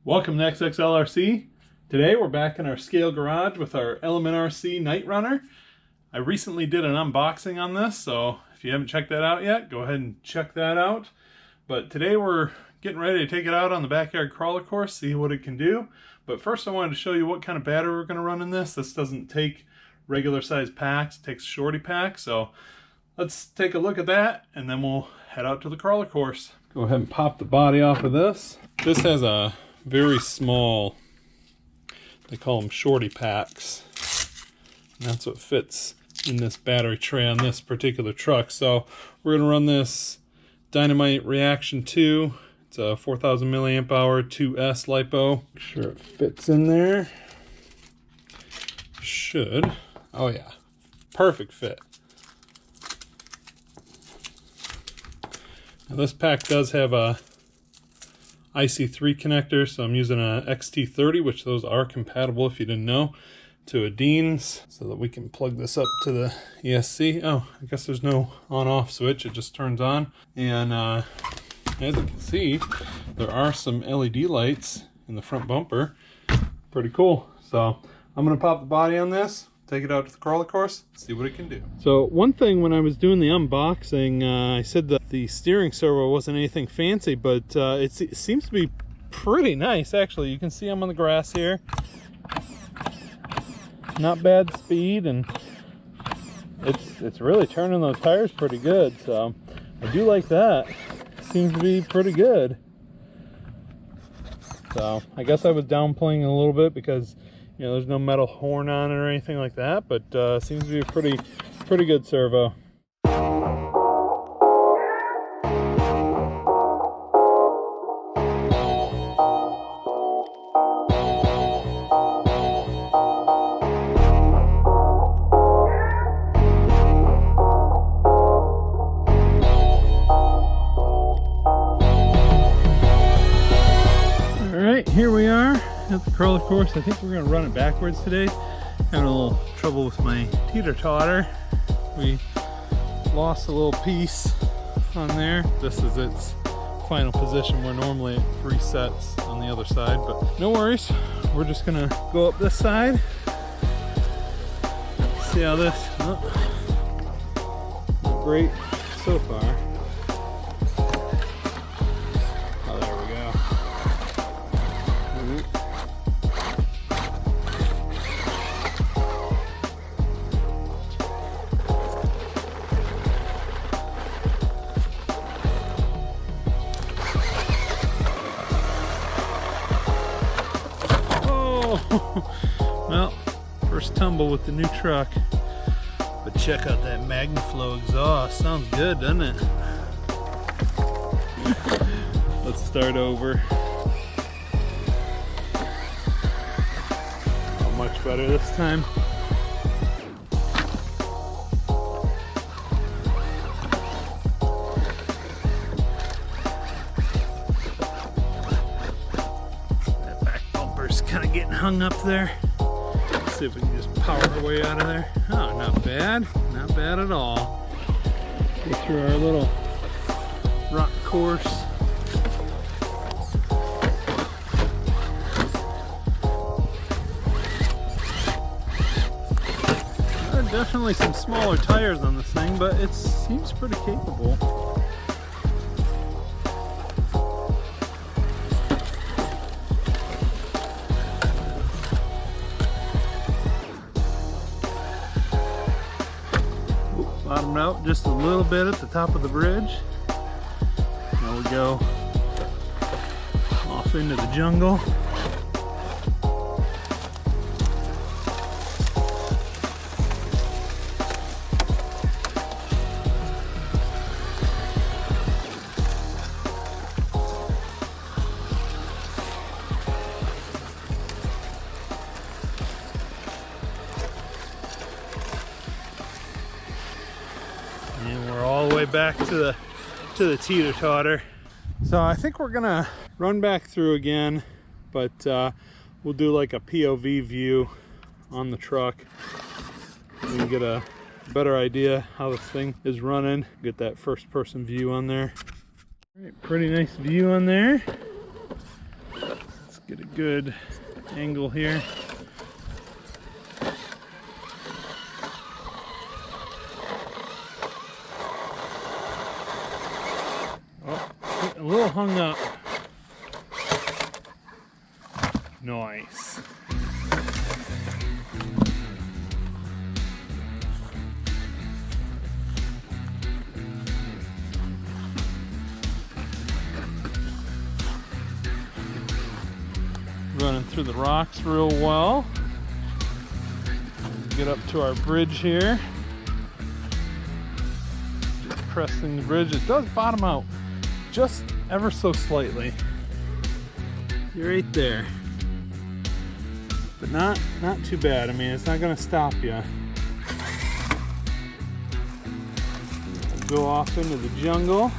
Welcome to XXL. Today we're back in our scale garage with our Element RC Knightrunner. I recently did an unboxing on this, so if you haven't checked that out yet, go ahead and check that out. But today we're getting ready to take it out on the backyard crawler course, see what it can do. But first I wanted to show you what kind of battery we're going to run in this. This doesn't take regular size packs, it takes Shorty packs. So let's take a look at that and then we'll head out to the crawler course. Go ahead and pop the body off of this. This has a very small, they call them Shorty packs. And that's what fits in this battery tray on this particular truck. So we're going to run this Dynamite Reaction 2. It's a 4,000 milliamp hour 2S LiPo. Make sure it fits in there. Should. Oh yeah, perfect fit. Now this pack does have a IC3 connector, so I'm using a XT30, which those are compatible if you didn't know, to a Dean's, so that we can plug this up to the ESC. Oh, I guess there's no on-off switch, it just turns on. And as you can see, there are some LED lights in the front bumper. Pretty cool. So I'm gonna pop the body on this, take it out to the crawler course, see what it can do. So one thing when I was doing the unboxing, I said that the steering servo wasn't anything fancy, but it seems to be pretty nice actually. You can see I'm on the grass here. Not bad speed, and it's really turning those tires pretty good, so I do like that. Seems to be pretty good. So I guess I was downplaying a little bit because, you know, there's no metal horn on it or anything like that, but seems to be a pretty good servo. Alright, here we are at the crawler course. I think we're going to run it backwards today. Having a little trouble with my teeter-totter. We lost a little piece on there. This is its final position. We're normally at 3 sets on the other side, but no worries. We're just going to go up this side. See how this, not great so far. Well, first tumble with the new truck, but check out that MagnaFlow exhaust. Sounds good, doesn't it? Let's start over. Oh, much better this time. Kind of getting hung up there. Let's see if we can just power our way out of there. Oh, not bad at all. Go through our little rock course. There are definitely some smaller tires on this thing, but it seems pretty capable. Bottomed out just a little bit at the top of the bridge. Now we go off into the jungle. And we're all the way back to the teeter-totter. So I think we're gonna run back through again, but we'll do like a POV view on the truck. We can get a better idea how this thing is running. Get that first person view on there. All right, pretty nice view on there. Let's get a good angle here. Oh, a little hung up. Nice. Running through the rocks real well. Get up to our bridge here. Just pressing the bridge. It does bottom out just ever so slightly. You're right there. But not too bad. I mean, it's not gonna stop you. Go off into the jungle.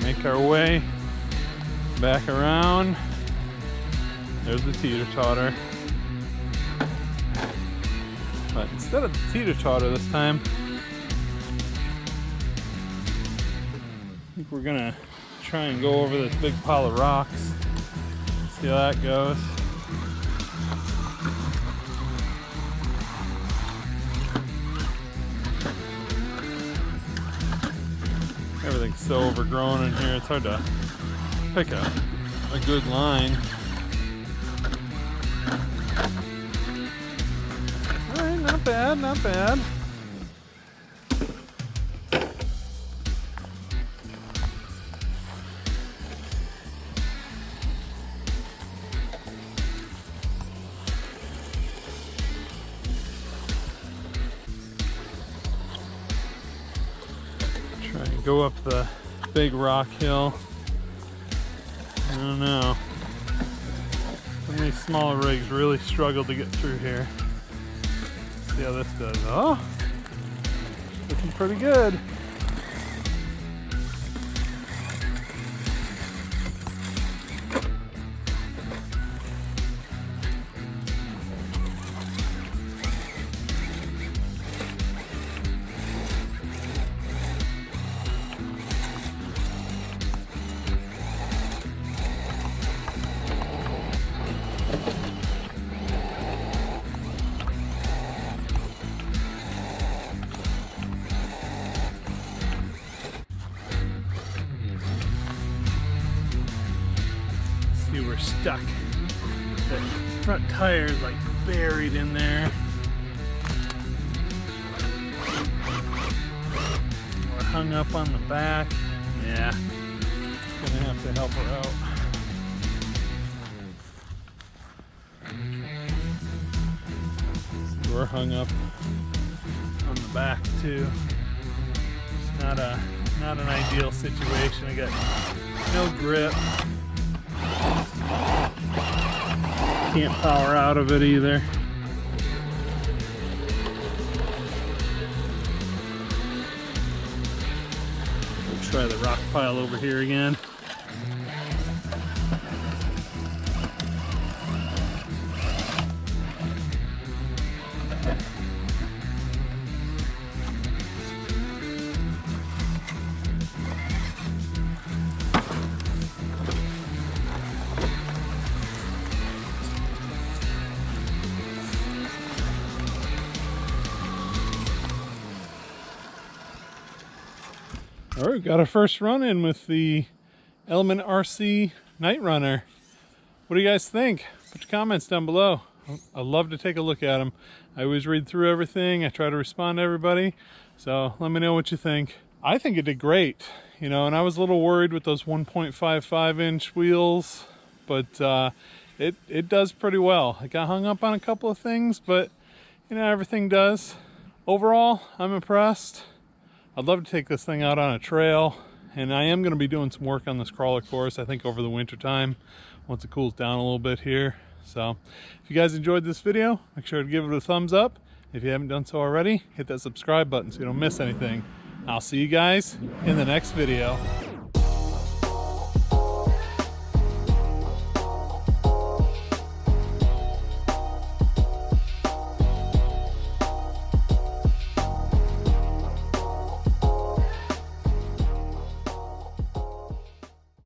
Make our way back around. There's the teeter-totter. But instead of the teeter-totter this time, I think we're gonna try and go over this big pile of rocks. See how that goes. Everything's so overgrown in here, it's hard to pick a good line. Alright, not bad, not bad. Try and go up the big rock hill. I don't know. Some of these smaller rigs really struggle to get through here. See how this does. Oh, looking pretty good. We're stuck. The front tire is like buried in there. We're hung up on the back. Yeah, gonna have to help her out. So we're hung up on the back too. It's not an ideal situation. I got no grip. Can't power out of it either. We'll try the rock pile over here again. All right, got our first run in with the Element RC Knightrunner. What do you guys think? Put your comments down below. I'd love to take a look at them. I always read through everything. I try to respond to everybody. So let me know what you think. I think it did great, you know, and I was a little worried with those 1.55 inch wheels, but it does pretty well. I got hung up on a couple of things, but you know, everything does. Overall, I'm impressed. I'd love to take this thing out on a trail, and I am going to be doing some work on this crawler course, I think over the winter time, once it cools down a little bit here. So if you guys enjoyed this video, make sure to give it a thumbs up. If you haven't done so already, hit that subscribe button so you don't miss anything. I'll see you guys in the next video.